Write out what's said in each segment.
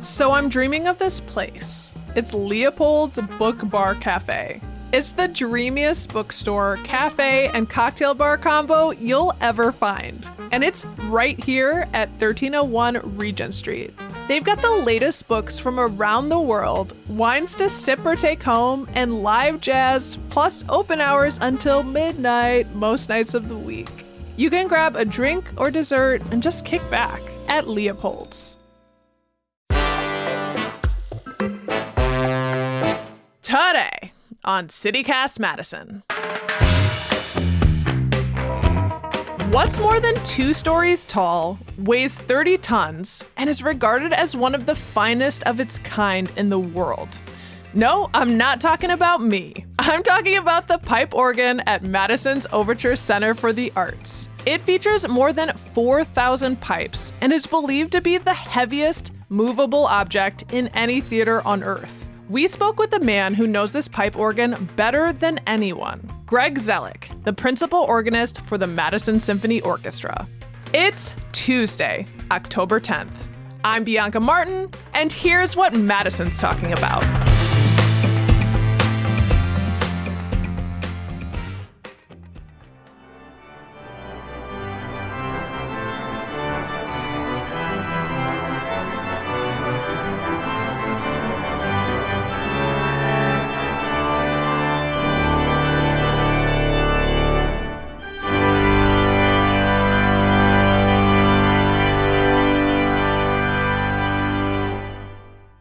So I'm dreaming of this place. It's Leopold's Book Bar Cafe. It's the dreamiest bookstore, cafe, and cocktail bar combo you'll ever find. And it's right here at 1301 Regent Street. They've got the latest books from around the world, wines to sip or take home, and live jazz, plus open hours until midnight most nights of the week. You can grab a drink or dessert and just kick back at Leopold's. Today on CityCast Madison. What's more than 2 stories tall, weighs 30 tons, and is regarded as one of the finest of its kind in the world? No, I'm not talking about me. I'm talking about the pipe organ at Madison's Overture Center for the Arts. It features more than 4,000 pipes and is believed to be the heaviest movable object in any theater on Earth. We spoke with a man who knows this pipe organ better than anyone, Greg Zellick, the principal organist for the Madison Symphony Orchestra. It's Tuesday, October 10th. I'm Bianca Martin, and here's what Madison's talking about.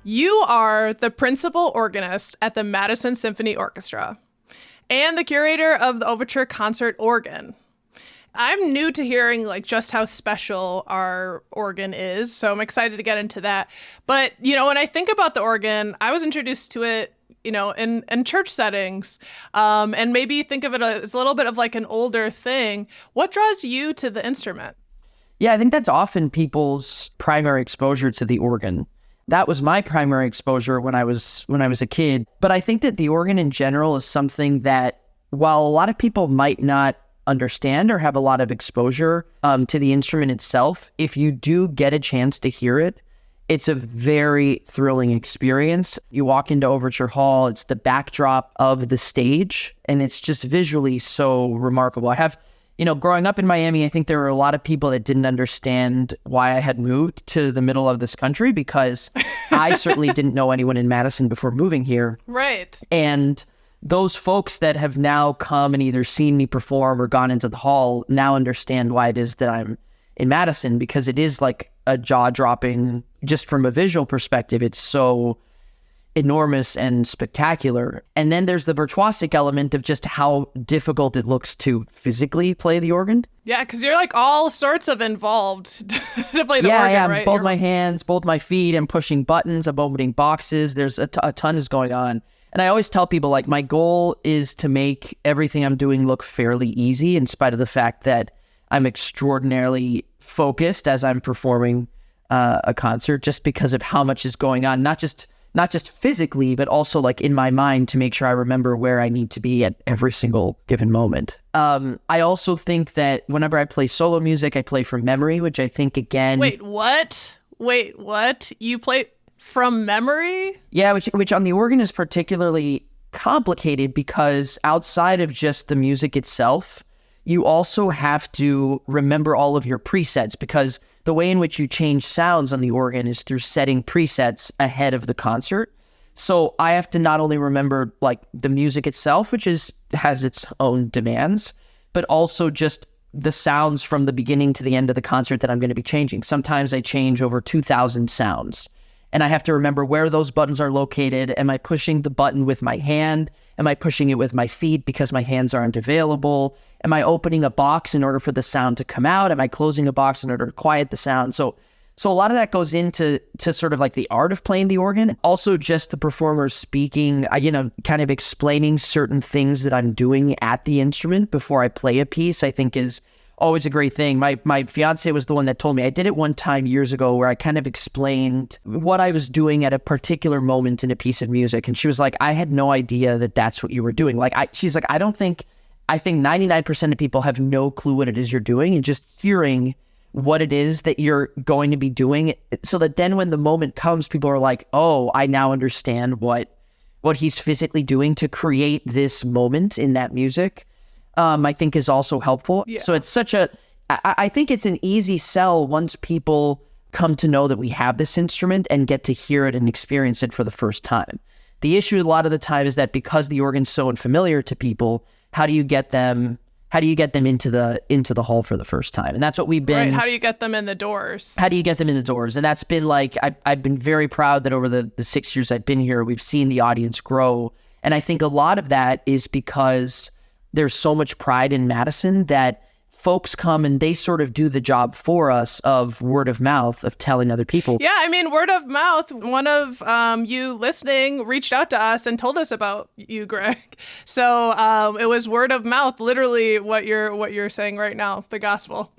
You are the principal organist at the Madison Symphony Orchestra and the curator of the Overture Concert organ. I'm new to hearing just how special our organ is, so I'm excited to get into that. But, when I think about the organ, I was introduced to it, in church settings, and maybe think of it as a little bit of an older thing. What draws you to the instrument? Yeah, I think that's often people's primary exposure to the organ. That was my primary exposure when I was a kid. But I think that the organ in general is something that, while a lot of people might not understand or have a lot of exposure to the instrument itself, if you do get a chance to hear it, it's a very thrilling experience. You walk into Overture Hall, it's the backdrop of the stage, and it's just visually so remarkable. I have growing up in Miami, I think there were a lot of people that didn't understand why I had moved to the middle of this country, because I certainly didn't know anyone in Madison before moving here. Right. And those folks that have now come and either seen me perform or gone into the hall now understand why it is that I'm in Madison, because it is a jaw-dropping, just from a visual perspective, it's so enormous and spectacular. And then there's the virtuosic element of just how difficult it looks to physically play the organ. Yeah, because you're all sorts of involved to play the organ, yeah, right? Both my hands, both my feet, I'm pushing buttons, I'm opening boxes, there's a ton is going on. And I always tell people, my goal is to make everything I'm doing look fairly easy, in spite of the fact that I'm extraordinarily focused as I'm performing a concert, just because of how much is going on, not just physically, but also in my mind, to make sure I remember where I need to be at every single given moment. I also think that whenever I play solo music, I play from memory, which I think, again... Wait, what? You play from memory? Yeah, which on the organ is particularly complicated, because outside of just the music itself, you also have to remember all of your presets, because the way in which you change sounds on the organ is through setting presets ahead of the concert. So I have to not only remember the music itself, which has its own demands, but also just the sounds from the beginning to the end of the concert that I'm going to be changing. Sometimes I change over 2,000 sounds, and I have to remember where those buttons are located. Am I pushing the button with my hand? Am I pushing it with my feet because my hands aren't available? Am I opening a box in order for the sound to come out? Am I closing a box in order to quiet the sound? So a lot of that goes into sort of the art of playing the organ. Also just the performer speaking, kind of explaining certain things that I'm doing at the instrument before I play a piece, I think is always a great thing. My fiance was the one that told me. I did it one time years ago where I kind of explained what I was doing at a particular moment in a piece of music. And she was like, I had no idea that that's what you were doing. She's like, I think 99% of people have no clue what it is you're doing. And just hearing what it is that you're going to be doing, so that then when the moment comes, people are like, oh, I now understand what he's physically doing to create this moment in that music, I think is also helpful. Yeah. So it's I think it's an easy sell once people come to know that we have this instrument and get to hear it and experience it for the first time. The issue a lot of the time is that because the organ's so unfamiliar to people, how do you get them into the hall for the first time? And that's what we've been. Right. How do you get them in the doors? How do you get them in the doors? And that's been like, I've been very proud that over the 6 years I've been here, we've seen the audience grow. And I think a lot of that is because there's so much pride in Madison that folks come and they sort of do the job for us of word of mouth, of telling other people. Yeah, I mean, word of mouth. One of you listening reached out to us and told us about you, Greg. So it was word of mouth, literally what you're saying right now, the gospel.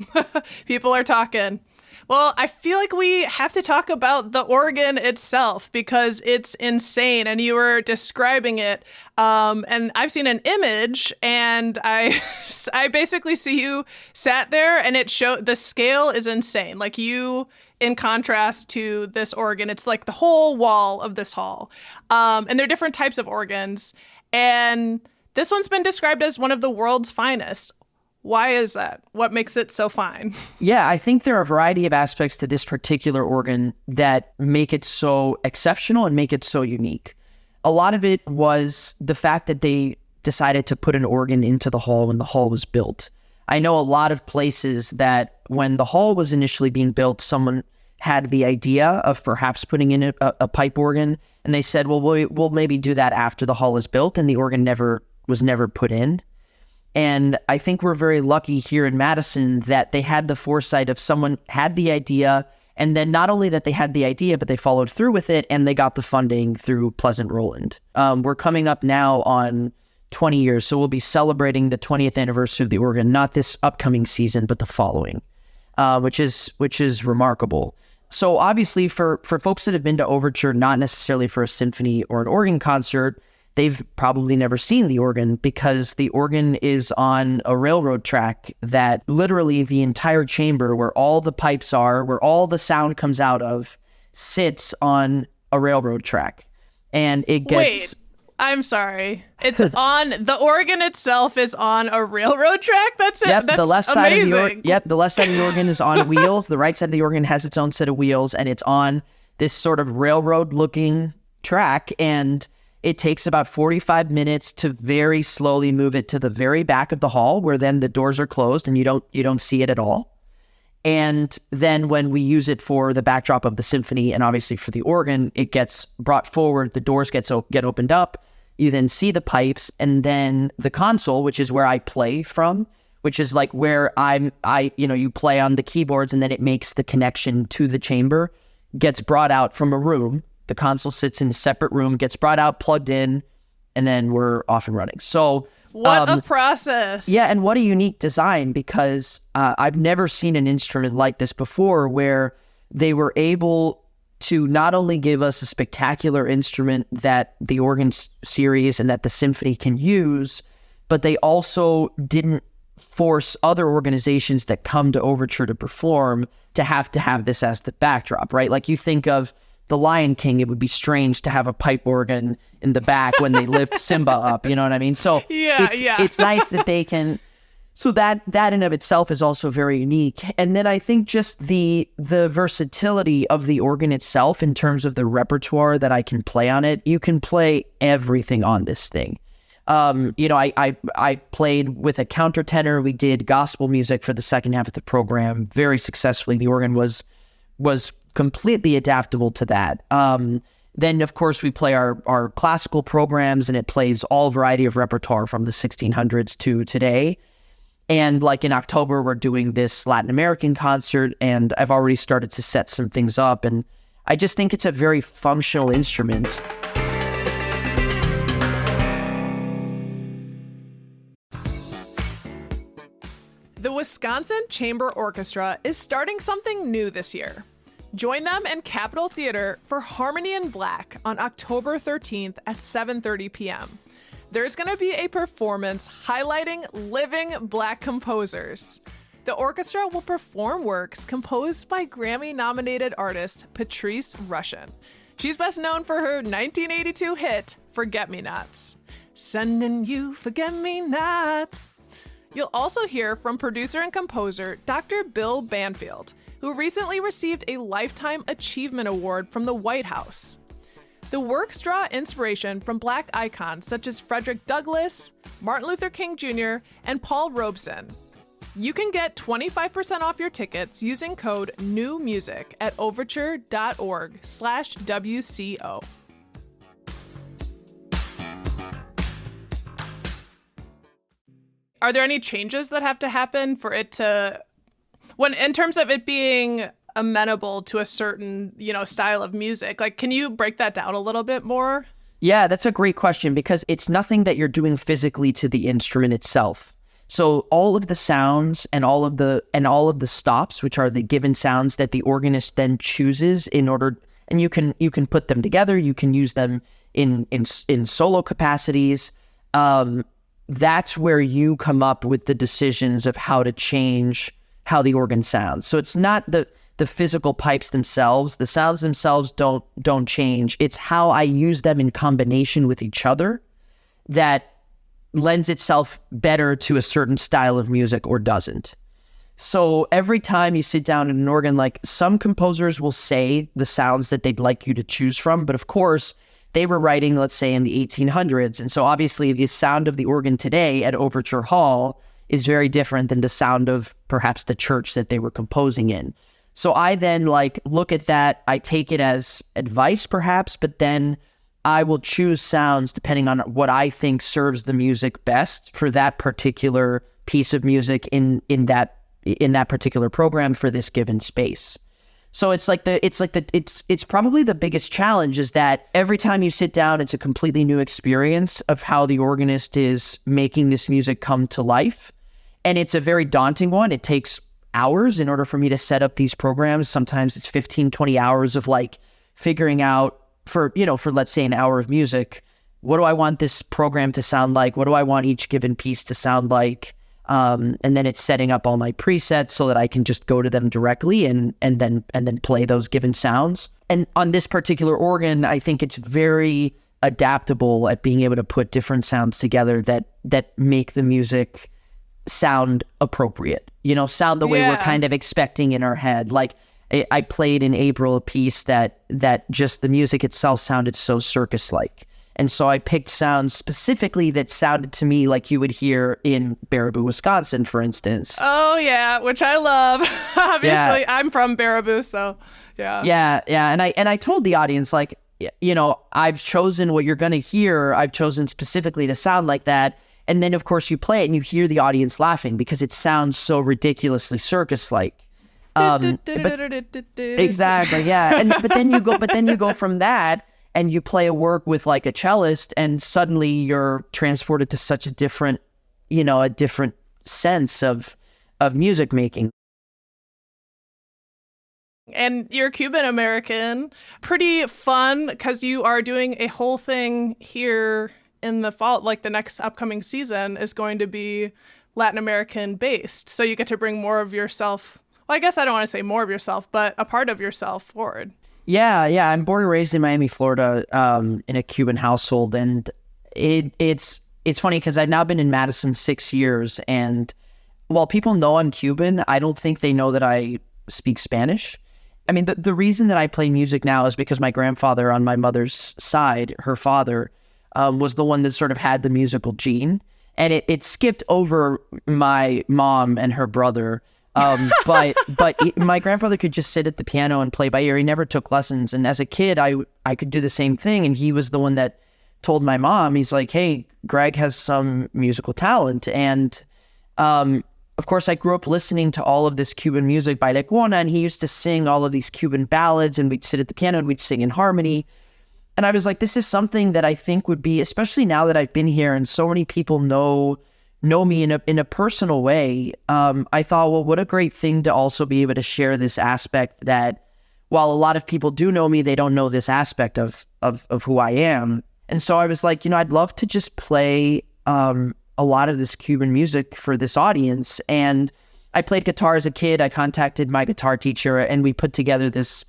People are talking. Well, I feel like we have to talk about the organ itself because it's insane. And you were describing it. And I've seen an image and I basically see you sat there and it showed the scale is insane. Like you, in contrast to this organ, it's like the whole wall of this hall. And there are different types of organs. And this one's been described as one of the world's finest. Why is that? What makes it so fine? Yeah, I think there are a variety of aspects to this particular organ that make it so exceptional and make it so unique. A lot of it was the fact that they decided to put an organ into the hall when the hall was built. I know a lot of places that when the hall was initially being built, someone had the idea of perhaps putting in a pipe organ, and they said, well, we'll maybe do that after the hall is built, and the organ was never put in. And I think we're very lucky here in Madison that they had the foresight of someone had the idea, and then not only that they had the idea, but they followed through with it, and they got the funding through Pleasant Rowland. We're coming up now on 20 years, so we'll be celebrating the 20th anniversary of the organ, not this upcoming season, but the following, which is remarkable. So obviously for folks that have been to Overture, not necessarily for a symphony or an organ concert, they've probably never seen the organ because the organ is on a railroad track that literally the entire chamber where all the pipes are, where all the sound comes out of, sits on a railroad track. And it gets... Wait, I'm sorry. It's on... The organ itself is on a railroad track? That's it? Yep, That's the left amazing. side the left side of the organ is on wheels. The right side of the organ has its own set of wheels, and it's on this sort of railroad-looking track, and it takes about 45 minutes to very slowly move it to the very back of the hall where then the doors are closed and you don't see it at all. And then when we use it for the backdrop of the symphony and obviously for the organ, it gets brought forward, the doors get opened up, you then see the pipes, and then the console, which is where I play from, which is like where you play on the keyboards and then it makes the connection to the chamber, gets brought out from a room. The console sits in a separate room, gets brought out, plugged in, and then we're off and running. So what a process. Yeah, and what a unique design because I've never seen an instrument like this before where they were able to not only give us a spectacular instrument that the organ series and that the symphony can use, but they also didn't force other organizations that come to Overture to perform to have this as the backdrop, right? Like you think of The Lion King, it would be strange to have a pipe organ in the back when they lift Simba up, you know what I mean? So it's nice that they can, so that in of itself is also very unique. And then I think just the versatility of the organ itself in terms of the repertoire that I can play on it, you can play everything on this thing. I played with a countertenor. We did gospel music for the second half of the program very successfully. The organ was completely adaptable to that. Then, of course, we play our classical programs, and it plays all variety of repertoire from the 1600s to today. And like in October, we're doing this Latin American concert, and I've already started to set some things up. And I just think it's a very functional instrument. The Wisconsin Chamber Orchestra is starting something new this year. Join them in Capitol Theater for Harmony in Black on October 13th at 7:30 p.m. There's going to be a performance highlighting living Black composers. The orchestra will perform works composed by Grammy-nominated artist Patrice Rushen. She's best known for her 1982 hit, Forget-Me-Nots. Sending you forget-me-nots. You'll also hear from producer and composer Dr. Bill Banfield, who recently received a Lifetime Achievement Award from the White House. The works draw inspiration from Black icons such as Frederick Douglass, Martin Luther King Jr., and Paul Robeson. You can get 25% off your tickets using code NEWMUSIC at overture.org/WCO. Are there any changes that have to happen for it to, when in terms of it being amenable to a certain, style of music? Like, can you break that down a little bit more? Yeah, that's a great question because it's nothing that you're doing physically to the instrument itself. So all of the sounds and all of the stops, which are the given sounds that the organist then chooses in order, and you can put them together, you can use them in solo capacities. That's where you come up with the decisions of how to change how the organ sounds. So it's not the physical pipes themselves. The sounds themselves don't change. It's how I use them in combination with each other that lends itself better to a certain style of music or doesn't. So every time you sit down at an organ, like some composers will say the sounds that they'd like you to choose from, but of course they were writing, let's say, in the 1800s. And so obviously the sound of the organ today at Overture Hall is very different than the sound of perhaps the church that they were composing in. So I then look at that, I take it as advice perhaps, but then I will choose sounds depending on what I think serves the music best for that particular piece of music in that particular program for this given space. So it's probably the biggest challenge is that every time you sit down, it's a completely new experience of how the organist is making this music come to life. And it's a very daunting one. It takes hours in order for me to set up these programs. Sometimes it's 15, 20 hours of figuring out for let's say an hour of music, what do I want this program to sound like? What do I want each given piece to sound like? And then it's setting up all my presets so that I can just go to them directly and then play those given sounds. And on this particular organ, I think it's very adaptable at being able to put different sounds together that make the music sound appropriate, sound the way we're kind of expecting in our head. Like I played in April a piece that just the music itself sounded so circus-like. And so I picked sounds specifically that sounded to me like you would hear in Baraboo, Wisconsin, for instance. Oh, yeah, which I love. Obviously, I'm from Baraboo, so yeah. Yeah. And I told the audience, I've chosen what you're going to hear. I've chosen specifically to sound like that. And then, of course, you play it and you hear the audience laughing because it sounds so ridiculously circus-like. Exactly, yeah. But then you go from that and you play a work with a cellist, and suddenly you're transported to such a different sense of music making. And you're Cuban American. Pretty fun because you are doing a whole thing here in the fall. The next upcoming season is going to be Latin American based. So you get to bring more of yourself. Well, I guess I don't want to say more of yourself, but a part of yourself forward. Yeah. I'm born and raised in Miami, Florida, in a Cuban household. And it's funny because I've now been in Madison 6 years. And while people know I'm Cuban, I don't think they know that I speak Spanish. I mean, the reason that I play music now is because my grandfather on my mother's side, her father, was the one that sort of had the musical gene. And it skipped over my mom and her brother. But my grandfather could just sit at the piano and play by ear. He never took lessons. And as a kid, I could do the same thing. And he was the one that told my mom, he's like, hey, Greg has some musical talent. And, of course, I grew up listening to all of this Cuban music by Lecuona, and he used to sing all of these Cuban ballads, and we'd sit at the piano and we'd sing in harmony. And I was like, this is something that I think would be, especially now that I've been here and so many people know me in a personal way. I thought, well, what a great thing to also be able to share this aspect that while a lot of people do know me, they don't know this aspect of who I am. And so I was like, I'd love to just play a lot of this Cuban music for this audience. And I played guitar as a kid. I contacted my guitar teacher, and we put together this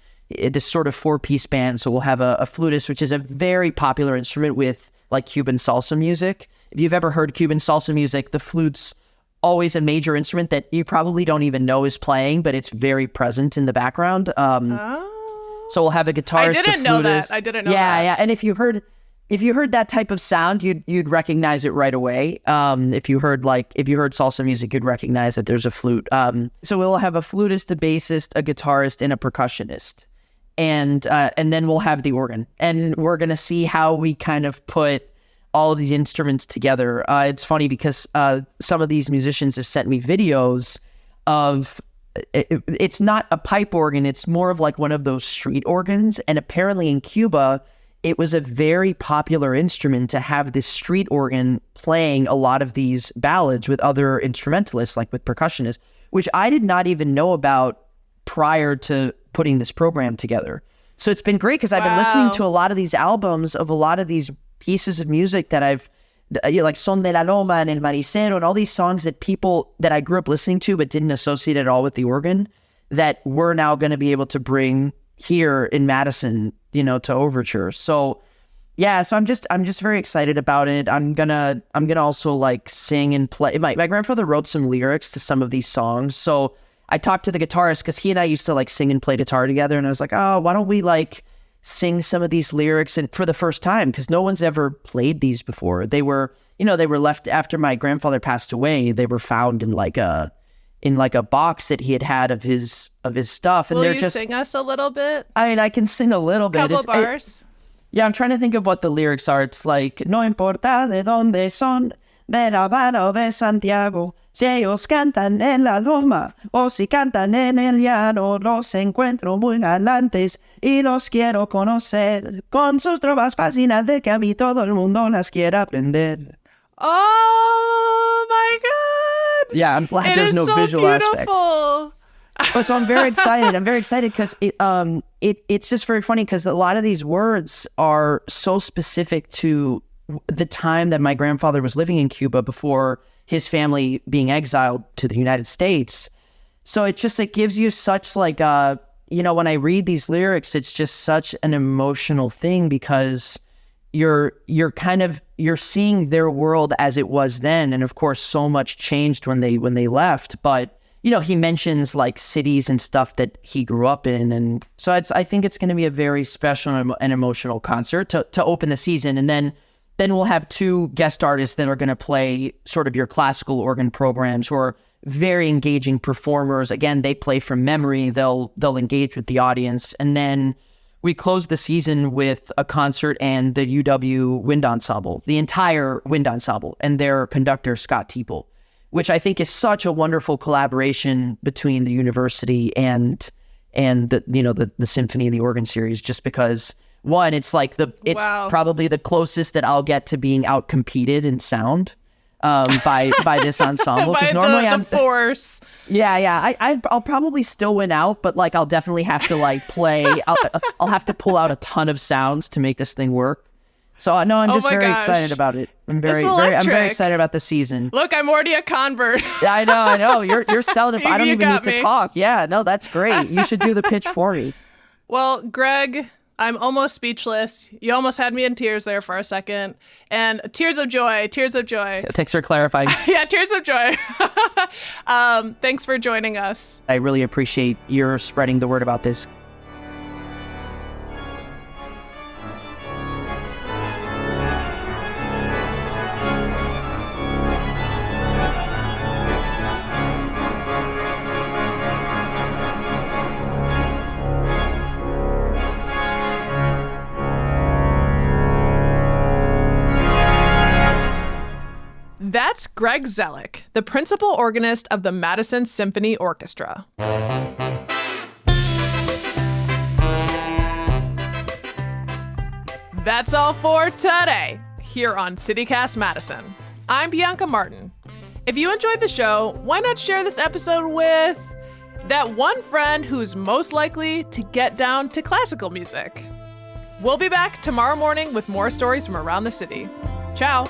sort of 4-piece band. So we'll have a flutist, which is a very popular instrument with like Cuban salsa music. If you've ever heard Cuban salsa music, the flute's always a major instrument that you probably don't even know is playing, but it's very present in the background. So we'll have a guitarist. I didn't know that. Yeah. And if you heard that type of sound, you'd recognize it right away. If you heard salsa music, you'd recognize that there's a flute. So we'll have a flutist, a bassist, a guitarist, and a percussionist. And then we'll have the organ, and we're going to see how we kind of put all of these instruments together. It's funny because some of these musicians have sent me videos of, it's not a pipe organ, it's more of like one of those street organs. And apparently in Cuba, it was a very popular instrument to have this street organ playing a lot of these ballads with other instrumentalists, like with percussionists, which I did not even know about prior to putting this program together. So it's been great because I've been listening to a lot of these albums of a lot of these pieces of music that I've, like Son de la Loma and El Maricero and all these songs that people that I grew up listening to but didn't associate at all with the organ, that we're now going to be able to bring here in Madison, to Overture. So yeah, so I'm just very excited about it. I'm gonna also like sing and play. My grandfather wrote some lyrics to some of these songs, so I talked to the guitarist because he and I used to like sing and play guitar together, and I was like, oh, why don't we like sing some of these lyrics and for the first time, because no one's ever played these before. They were left after my grandfather passed away. They were found in like a box that he had of his stuff. And Will you sing us a little bit? I mean, I can sing a little bit. Couple bars. Yeah, I'm trying to think of what the lyrics are. It's like, no importa de donde son, de La Habana o de Santiago, si ellos cantan en la loma o si cantan en el llano, los encuentro muy galantes y los quiero conocer, con sus trovas fascinantes que a mí todo el mundo las quiere aprender. Oh my God! Yeah, I'm glad there's no visual aspect. But so I'm very excited. I'm very excited because it's just very funny because a lot of these words are so specific to the time that my grandfather was living in Cuba before his family being exiled to the United States. So it gives you such like, when I read these lyrics, it's just such an emotional thing because you're seeing their world as it was then. And of course, so much changed when they left. But, he mentions like cities and stuff that he grew up in. And so I think it's going to be a very special and emotional concert to open the season. And then we'll have 2 guest artists that are going to play sort of your classical organ programs who are very engaging performers. Again, they play from memory. They'll engage with the audience. And then we close the season with a concert and the UW Wind Ensemble, the entire wind ensemble, and their conductor, Scott Teeple, which I think is such a wonderful collaboration between the university and the symphony and the organ series, just because one, it's like probably the closest that I'll get to being out-competed in sound by this ensemble. Because normally I'm the force. Yeah. I'll probably still win out, but like I'll definitely have to like play. I'll have to pull out a ton of sounds to make this thing work. So no, I'm just very excited about it. I'm very excited about the season. Look, I'm already a convert. I know. You're selling it. I don't even need to talk. Yeah, no, that's great. You should do the pitch for me. Well, Greg, I'm almost speechless. You almost had me in tears there for a second. And tears of joy. Thanks for clarifying. Yeah, tears of joy. Thanks for joining us. I really appreciate your spreading the word about this. That's Greg Zellick, the principal organist of the Madison Symphony Orchestra. That's all for today here on CityCast Madison. I'm Bianca Martin. If you enjoyed the show, why not share this episode with that one friend who's most likely to get down to classical music? We'll be back tomorrow morning with more stories from around the city. Ciao.